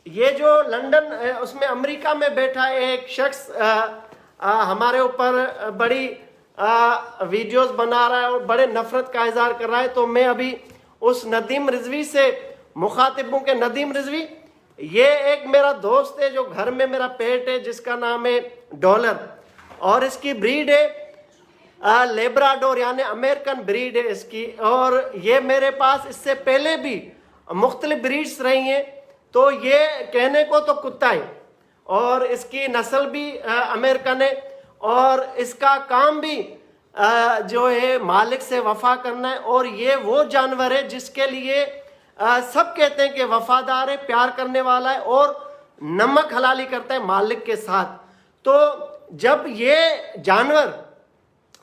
ये जो लंदन उसमें अमेरिका में बैठा एक शख्स हमारे ऊपर बड़ी वीडियोस बना रहा है और बड़े नफरत का इजहार कर रहा है। तो मैं अभी उस नदीम रिजवी से मुखातिब हूं कि नदीम रिजवी, ये एक मेरा दोस्त है जो घर में मेरा पेट है, जिसका नाम है डॉलर, और इसकी ब्रीड है लेब्राडोर, यानी अमेरिकन ब्रीड है इसकी। और ये मेरे पास इससे पहले भी मुख्तलिफ ब्रीड्स रही हैं। तो ये कहने को तो कुत्ता है और इसकी नस्ल भी अमेरिकन है और इसका काम भी जो है मालिक से वफा करना है। और ये वो जानवर है जिसके लिए सब कहते हैं कि वफादार है, प्यार करने वाला है और नमक हलाली करता है मालिक के साथ। तो जब ये जानवर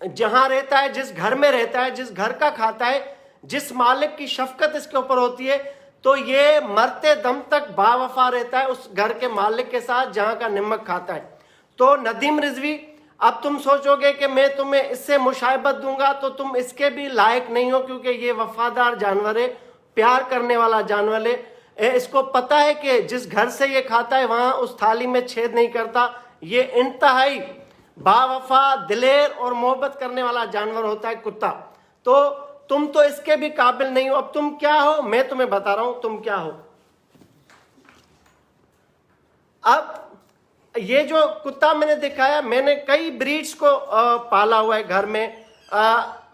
जहां रहता है, जिस घर में रहता है, जिस घर का खाता है, जिस मालिक की शफकत इसके ऊपर होती है, तो ये मरते दम तक बावफा रहता है उस घर के मालिक के साथ जहां का नमक खाता है। तो नदीम रिजवी, अब तुम सोचोगे कि मैं तुम्हें इससे मुशाहिबत दूंगा, तो तुम इसके भी लायक नहीं हो, क्योंकि ये वफादार जानवर है, प्यार करने वाला जानवर है। इसको पता है कि जिस घर से ये खाता है वहां उस थाली में छेद नहीं करता। ये इंतहाई बावफा, दिलेर और मोहब्बत करने वाला जानवर होता है कुत्ता। तो तुम तो इसके भी काबिल नहीं हो। अब तुम क्या हो, मैं तुम्हें बता रहा हूं तुम क्या हो। अब ये जो कुत्ता मैंने दिखाया, मैंने कई ब्रीड्स को पाला हुआ है घर में।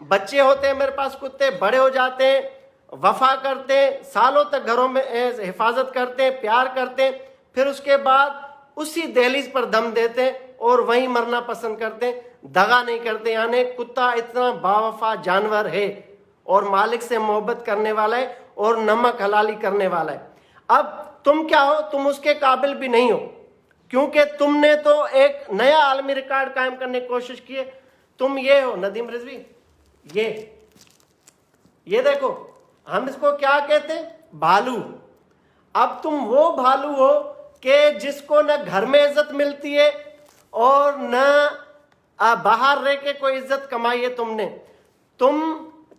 बच्चे होते हैं मेरे पास कुत्ते, बड़े हो जाते हैं, वफा करते हैं, सालों तक घरों में हिफाजत करते हैं, प्यार करते हैं, फिर उसके बाद उसी दहलीज पर दम देते हैं और वहीं मरना पसंद करते हैं, दगा नहीं करते। यानी कुत्ता इतना बावफा जानवर है और मालिक से मोहब्बत करने वाला है और नमक हलाली करने वाला है। अब तुम क्या हो, तुम उसके काबिल भी नहीं हो, क्योंकि तुमने तो एक नया आलमी रिकॉर्ड कायम करने की कोशिश की है। तुम ये हो नदीम रिजवी, ये देखो, हम इसको क्या कहते हैं, भालू। अब तुम वो भालू हो कि जिसको न घर में इज्जत मिलती है और न बाहर रह के कोई इज्जत कमाई है तुमने।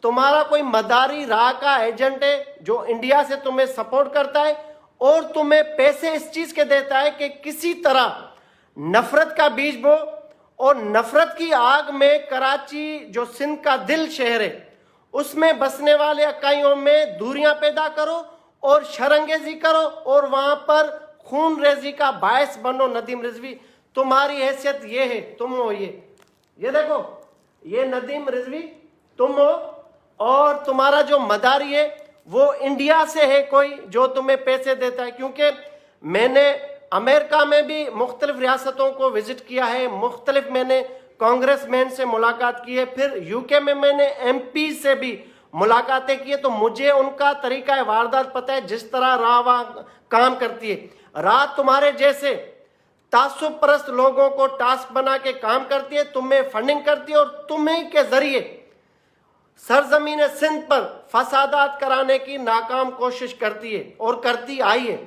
तुम्हारा कोई मदारी राह का एजेंट है जो इंडिया से तुम्हें सपोर्ट करता है और तुम्हें पैसे इस चीज के देता है कि किसी तरह नफरत का बीज बो और नफरत की आग में कराची, जो सिंध का दिल शहर है, उसमें बसने वाले इकाइयों में दूरियां पैदा करो और शरंगेजी करो और वहां पर खून रेजी का बायस बनो। नदीम रिजवी, तुम्हारी हैसियत ये है, तुम हो ये देखो, ये नदीम रिजवी तुम हो। और तुम्हारा जो मदारी है वो इंडिया से है कोई जो तुम्हें पैसे देता है, क्योंकि मैंने अमेरिका में भी मुख्तलिफ रियासतों को विजिट किया है, मुख्तलिफ मैंने कांग्रेसमैन से मुलाकात की है, फिर यूके में मैंने एमपी से भी मुलाकातें की है। तो मुझे उनका तरीका वारदात पता है, जिस तरह राह काम करती है। रात तुम्हारे जैसे तासुब परस्त लोगों को टास्क बना के काम करती है, तुम्हें फंडिंग करती है और तुम्हें के जरिए सरजमीन सिंध पर फसादात कराने की नाकाम कोशिश करती है और करती आई है।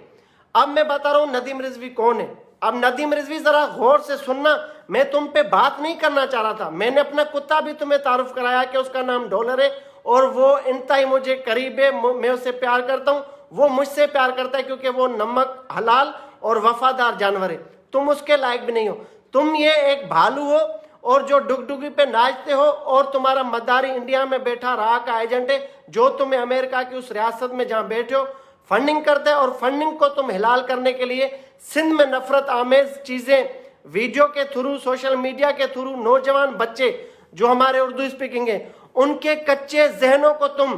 अब मैं बता रहा हूं नदीम रिजवी कौन है। अब नदीम रिजवी जरा गौर से सुनना, मैं तुम पे बात नहीं करना चाह रहा था। मैंने अपना कुत्ता भी तुम्हें तारुफ कराया कि उसका नाम डॉलर है और वो इंतहाई मुझे करीब है, मैं उससे प्यार करता हूं, वो मुझसे प्यार करता है, क्योंकि वो नमक हलाल और वफादार जानवर है। तुम उसके लायक भी नहीं हो। तुम ये एक भालू हो और जो डुगडुगी पे नाचते हो, और तुम्हारा मदारी इंडिया में बैठा राह का एजेंट है जो तुम्हें अमेरिका की उस रियासत में जहां बैठे हो फंडिंग करते हैं। और फंडिंग को तुम हिलाल करने के लिए सिंध में नफरत आमेज चीजें वीडियो के थ्रू, सोशल मीडिया के थ्रू, नौजवान बच्चे जो हमारे उर्दू स्पीकिंग है उनके कच्चे जहनों को तुम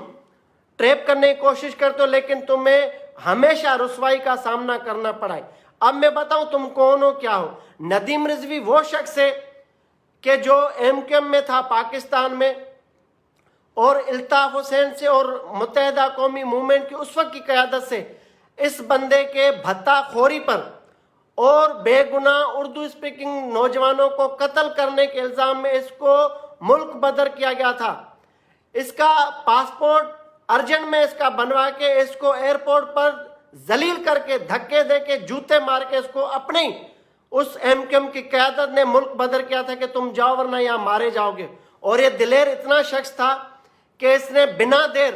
ट्रैप करने की कोशिश करते हो, लेकिन तुम्हें हमेशा रुसवाई का सामना करना पड़ा है। अब मैं बताऊं तुम कौन हो, क्या हो। नदीम रिजवी वो शख्स है कि जो एमकेएम में था पाकिस्तान में और इल्ताफ हुसैन से और मुत्तहिदा कौमी मूवमेंट की उस वक्त की क़यादत से इस बंदे के भत्ताखोरी पर और बेगुनाह उर्दू स्पीकिंग नौजवानों को कत्ल करने के इल्ज़ाम में इसको मुल्क बदर किया गया था। इसका पासपोर्ट अर्जेंट में इसका बनवा के इसको एयरपोर्ट पर जलील करके, धक्के दे के, जूते मार के इसको अपनी उस एमकेएम की क़यादत ने मुल्क बदर किया था कि तुम जाओ वरना यहां मारे जाओगे। और ये दिलेर इतना शख्स था कि इसने बिना देर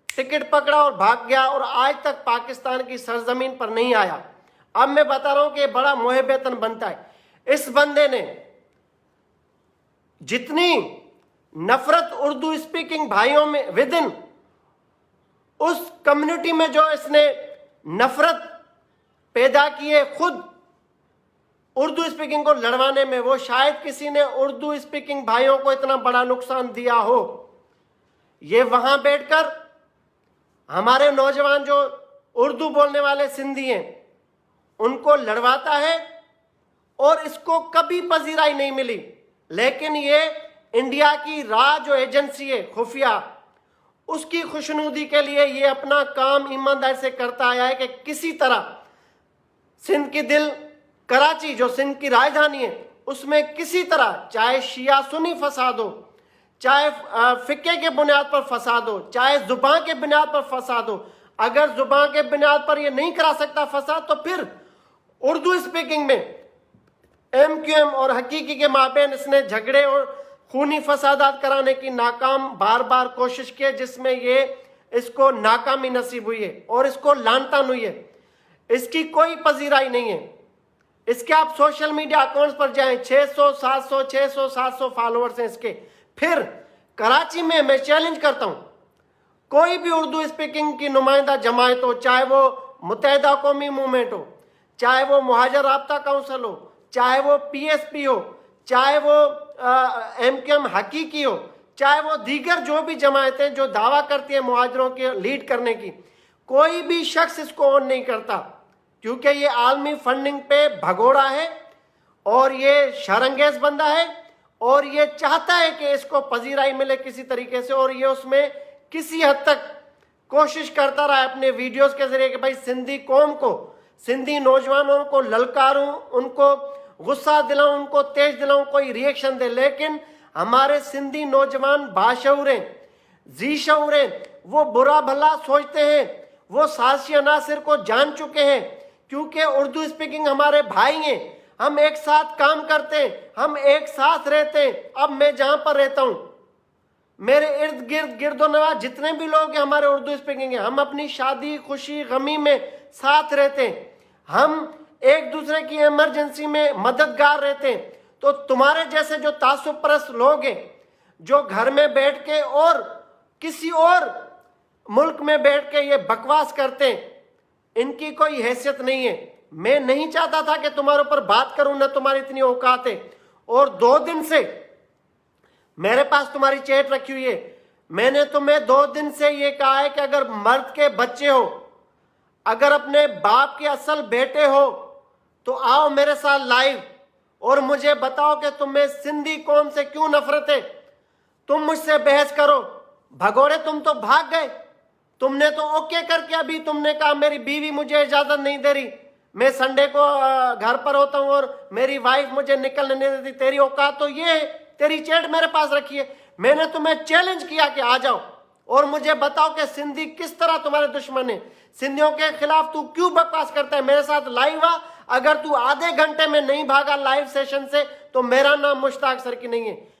टिकट पकड़ा और भाग गया और आज तक पाकिस्तान की सरजमीन पर नहीं आया। अब मैं बता रहा हूं कि बड़ा मोहे वेतन बनता है। इस बंदे ने जितनी नफरत उर्दू स्पीकिंग भाइयों में विद इन उस कम्युनिटी में जो इसने नफरत पैदा की है खुद उर्दू स्पीकिंग को लड़वाने में, वो शायद किसी ने उर्दू स्पीकिंग भाइयों को इतना बड़ा नुकसान दिया हो। ये वहां बैठकर हमारे नौजवान जो उर्दू बोलने वाले सिंधी हैं उनको लड़वाता है और इसको कभी पजीराई नहीं मिली। लेकिन ये इंडिया की राह जो एजेंसी है खुफिया, उसकी खुशनुदी के लिए ये अपना काम ईमानदारी से करता आया है कि किसी तरह सिंध की दिल कराची जो सिंध की राजधानी है उसमें किसी तरह, चाहे शिया सुन्नी फसाद हो, चाहे फिक्के के बुनियाद पर फसाद हो, चाहे जुबान के बुनियाद पर फसाद हो, अगर जुबान के बुनियाद पर ये नहीं करा सकता फसाद तो फिर उर्दू स्पीकिंग में MQM और हकीकी के माबेन इसने झगड़े और खूनी फसादात कराने की नाकाम बार बार कोशिश की, जिसमें ये इसको नाकामी नसीब हुई है और इसको लानतान हुई है। इसकी कोई पजीराई नहीं है। इसके आप सोशल मीडिया अकाउंट्स पर जाएं, 600-700 फॉलोअर्स हैं इसके। फिर कराची में मैं चैलेंज करता हूं, कोई भी उर्दू स्पीकिंग की नुमाइंदा जमायत हो, चाहे वो मुत्तहिदा कौमी मूवमेंट हो, चाहे वो मुहाजिर राब्ता काउंसिल हो, चाहे वो PSP हो, चाहे वो MQM हकीकी हो, चाहे वो दीगर जो भी जमायतें जो दावा करती है मुहाजिरों के लीड करने की, कोई भी शख्स इसको ऑन नहीं करता, क्योंकि ये आलमी फंडिंग पे भगोड़ा है और ये शरंगेज बंदा है और ये चाहता है कि इसको पजीराई मिले किसी तरीके से, और ये उसमें किसी हद तक कोशिश करता रहा अपने वीडियोस के जरिए कि भाई सिंधी कौम को, सिंधी नौजवानों को ललकारूं, उनको गुस्सा दिलाऊं, उनको तेज दिलाऊं, कोई रिएक्शन दे। लेकिन हमारे सिंधी नौजवान बाशऊर हैं, जी-शऊर हैं, वो बुरा भला सोचते हैं, वो साजिशी अनासिर को जान चुके हैं, क्योंकि उर्दू स्पीकिंग हमारे भाई हैं, हम एक साथ काम करते हैं, हम एक साथ रहते हैं। अब मैं जहां पर रहता हूं, मेरे इर्द गिर्द गिरदोनवा जितने भी लोग हैं हमारे उर्दू स्पीकिंग हैं, हम अपनी शादी खुशी गमी में साथ रहते हैं, हम एक दूसरे की इमरजेंसी में मददगार रहते हैं। तो तुम्हारे जैसे जो तासुब परस्त लोग हैं जो घर में बैठ के और किसी और मुल्क में बैठ के ये बकवास करते हैं, इनकी कोई हैसियत नहीं है। मैं नहीं चाहता था कि तुम्हारे ऊपर बात करूं, ना तुम्हारी इतनी औकात है। और 2 दिन से मेरे पास तुम्हारी चैट रखी हुई है, मैंने तुम्हें 2 दिन से ये कहा है कि अगर मर्द के बच्चे हो, अगर अपने बाप के असल बेटे हो, तो आओ मेरे साथ लाइव और मुझे बताओ कि तुम्हें सिंधी कौम से क्यों नफरत है। तुम मुझसे बहस करो, भगोड़े तुम तो भाग गए, तुमने तो ओके करके अभी तुमने कहा मेरी बीवी मुझे इजाजत नहीं दे रही, मैं संडे को घर पर होता हूं और मेरी वाइफ मुझे निकलने नहीं देती। तेरी औकात तो ये है, तेरी चैट मेरे पास रखी है। मैंने तुम्हें चैलेंज किया कि आ जाओ और मुझे बताओ कि सिंधी किस तरह तुम्हारे दुश्मन है, सिंधियों के खिलाफ तू क्यों बकवास करता है। मेरे साथ लाइव आ, अगर तू आधे घंटे में नहीं भागा लाइव सेशन से तो मेरा नाम मुश्ताक सर की नहीं है।